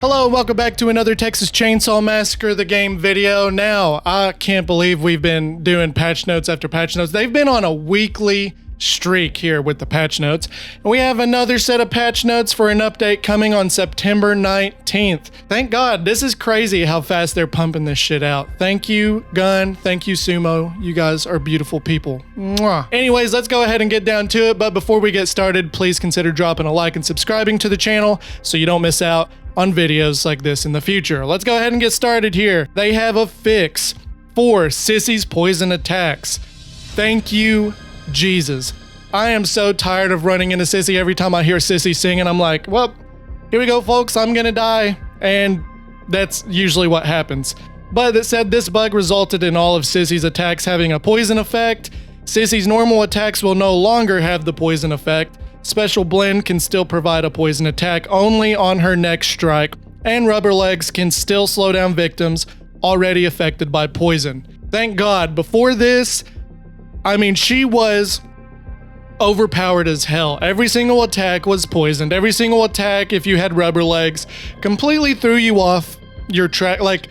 Hello, welcome back to another Texas Chain Saw Massacre, the game video. Now, I can't believe we've been doing patch notes after patch notes. They've been on a weekly streak here with the patch notes. And we have another set of patch notes for an update coming on September 19th. Thank God, this is crazy how fast they're pumping this shit out. Thank you, Gun. Thank you, Sumo. You guys are beautiful people. Mwah. Anyways, let's go ahead and get down to it. But before we get started, please consider dropping a like and subscribing to the channel so you don't miss out on videos like this in the future. Let's go ahead and get started here. They have a fix for Sissy's poison attacks. Thank you, Jesus. I am so tired of running into Sissy. Every time I hear Sissy singing, I'm like, well, here we go, folks. I'm gonna die. And that's usually what happens. But it said this bug resulted in all of Sissy's attacks having a poison effect. Sissy's normal attacks will no longer have the poison effect. Special Blend can still provide a poison attack only on her next strike, and Rubber Legs can still slow down victims already affected by poison. Thank God. Before this, I mean, she was overpowered as hell. Every single attack was poisoned. Every single attack, if you had Rubber Legs, completely threw you off your track. Like,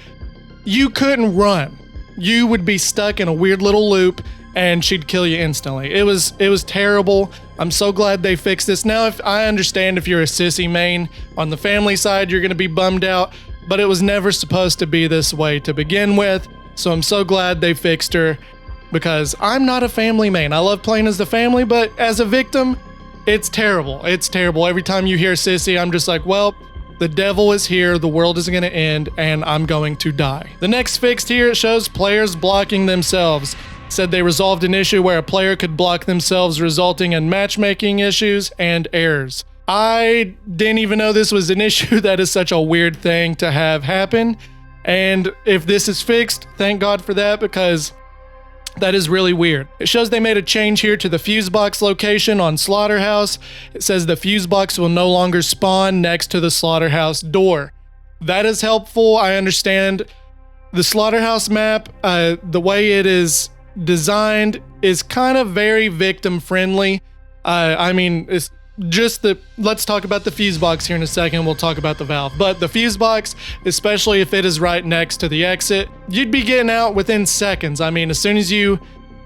you couldn't run. You would be stuck in a weird little loop and she'd kill you instantly. It was terrible. I'm so glad they fixed this. Now, if I understand if you're a Sissy main on the family side, you're going to be bummed out, but it was never supposed to be this way to begin with. So I'm so glad they fixed her because I'm not a family main. I love playing as the family, but as a victim, it's terrible. It's terrible. Every time you hear Sissy, I'm just like, well, the devil is here, the world is going to end, and I'm going to die. The next fix here, it shows players blocking themselves. Said they resolved an issue where a player could block themselves, resulting in matchmaking issues and errors. I didn't even know this was an issue. That is such a weird thing to have happen. And if this is fixed, thank God for that, because that is really weird. It shows they made a change here to the fuse box location on Slaughterhouse. It says the fuse box will no longer spawn next to the Slaughterhouse door. That is helpful. I understand the Slaughterhouse map, the way it is designed is kind of very victim friendly. I mean, it's just let's talk about the fuse box here in a second. We'll talk about the valve, but the fuse box, especially if it is right next to the exit, you'd be getting out within seconds. I mean, as soon as you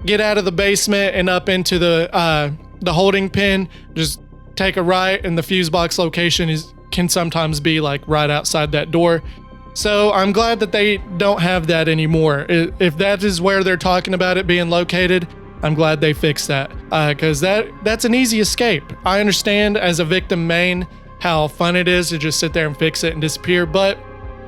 get out of the basement and up into the holding pen, just take a right and the fuse box location can sometimes be like right outside that door. So I'm glad that they don't have that anymore. If that is where they're talking about it being located, I'm glad they fixed that, because that's an easy escape. I understand as a victim main how fun it is to just sit there and fix it and disappear, but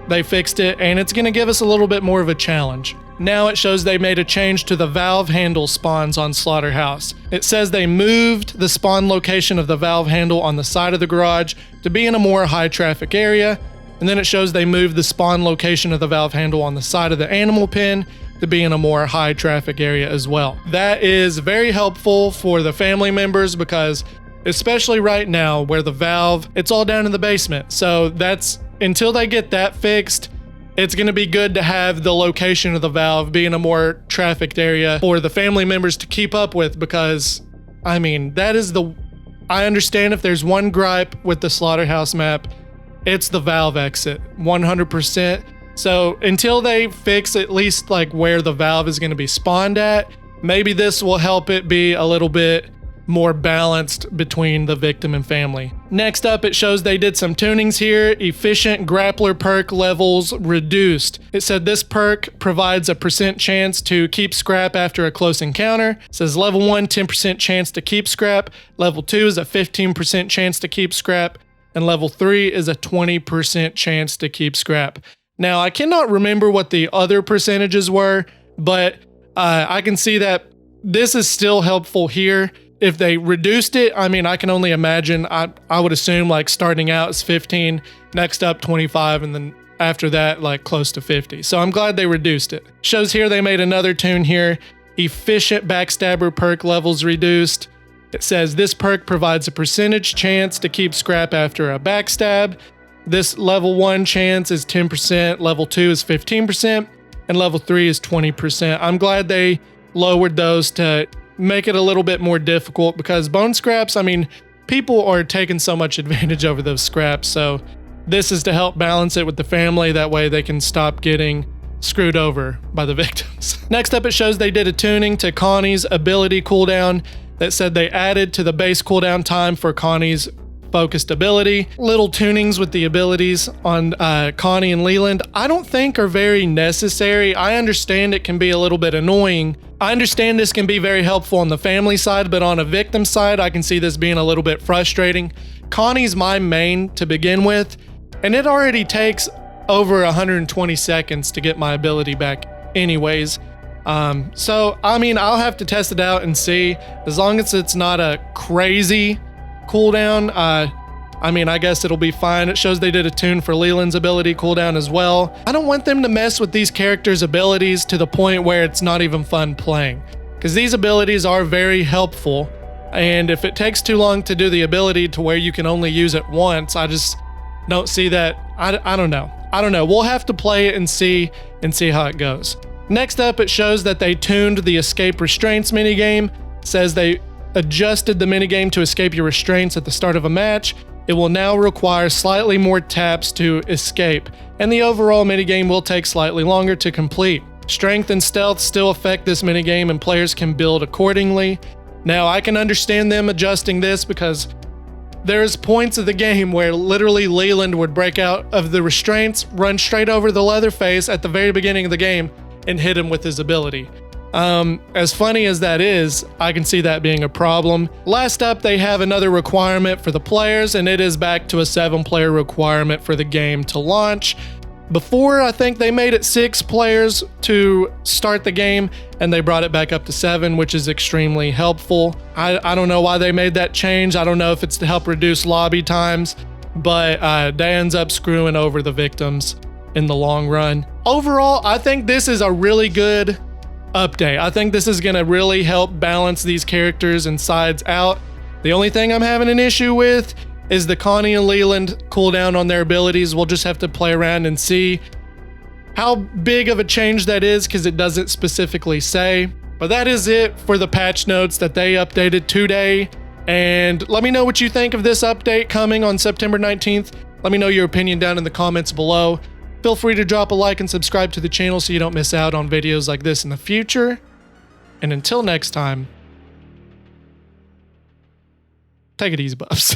they fixed it and it's going to give us a little bit more of a challenge. Now it shows they made a change to the valve handle spawns on Slaughterhouse. It says they moved the spawn location of the valve handle on the side of the garage to be in a more high traffic area. And then it shows they moved the spawn location of the valve handle on the side of the animal pen to be in a more high traffic area as well. That is very helpful for the family members because especially right now where the valve, it's all down in the basement. So that's, until they get that fixed, it's going to be good to have the location of the valve be in a more trafficked area for the family members to keep up with, because I mean, I understand if there's one gripe with the Slaughterhouse map, it's the valve exit, 100%. So until they fix at least like where the valve is going to be spawned at, maybe this will help it be a little bit more balanced between the victim and family. Next up, it shows they did some tunings here. Efficient grappler perk levels reduced. It said this perk provides a % chance to keep scrap after a close encounter. It says level 1, 10% chance to keep scrap. Level 2 is a 15% chance to keep scrap. And level 3 is a 20% chance to keep scrap. Now, I cannot remember what the other percentages were, but I can see that this is still helpful here. If they reduced it, I mean, I can only imagine, I would assume like starting out is 15, next up 25, and then after that, like close to 50. So I'm glad they reduced it. Shows here they made another tune here. Efficient backstabber perk levels reduced. It says this perk provides a % chance to keep scrap after a backstab. This level 1 chance is 10%, level 2 is 15%, and level 3 is 20%. I'm glad they lowered those to make it a little bit more difficult, because bone scraps, I mean, people are taking so much advantage over those scraps, so this is to help balance it with the family. That way they can stop getting screwed over by the victims. Next up, it shows they did a tuning to Connie's ability cooldown that said they added to the base cooldown time for Connie's focused ability. Little tunings with the abilities on Connie and Leland I don't think are very necessary. I understand it can be a little bit annoying. I understand this can be very helpful on the family side, but on a victim side, I can see this being a little bit frustrating. Connie's my main to begin with, and it already takes over 120 seconds to get my ability back anyways. So, I mean, I'll have to test it out and see. As long as it's not a crazy cooldown, I mean, I guess it'll be fine. It shows they did a tune for Leland's ability cooldown as well. I don't want them to mess with these characters' abilities to the point where it's not even fun playing, because these abilities are very helpful. And if it takes too long to do the ability to where you can only use it once, I just don't see that. I don't know. We'll have to play it and see how it goes. Next up, it shows that they tuned the escape restraints minigame. It says they adjusted the minigame to escape your restraints at the start of a match. It will now require slightly more taps to escape, and the overall minigame will take slightly longer to complete. Strength and stealth still affect this minigame, and players can build accordingly. Now, I can understand them adjusting this because there's points of the game where literally Leland would break out of the restraints, run straight over the Leatherface at the very beginning of the game, and hit him with his ability. As funny as that is, I can see that being a problem. Last up, they have another requirement for the players, and it is back to a 7-player requirement for the game to launch. Before, I think they made it 6 players to start the game, and they brought it back up to 7, which is extremely helpful. I don't know why they made that change. I don't know if it's to help reduce lobby times, but that ends up screwing over the victims in the long run. Overall, I think this is a really good update. I think this is going to really help balance these characters and sides out. The only thing I'm having an issue with is the Connie and Leland cooldown on their abilities. We'll just have to play around and see how big of a change that is, because it doesn't specifically say. But that is it for the patch notes that they updated today. And let me know what you think of this update coming on September 19th. Let me know your opinion down in the comments below. Feel free to drop a like and subscribe to the channel so you don't miss out on videos like this in the future. And until next time, take it easy, buffs.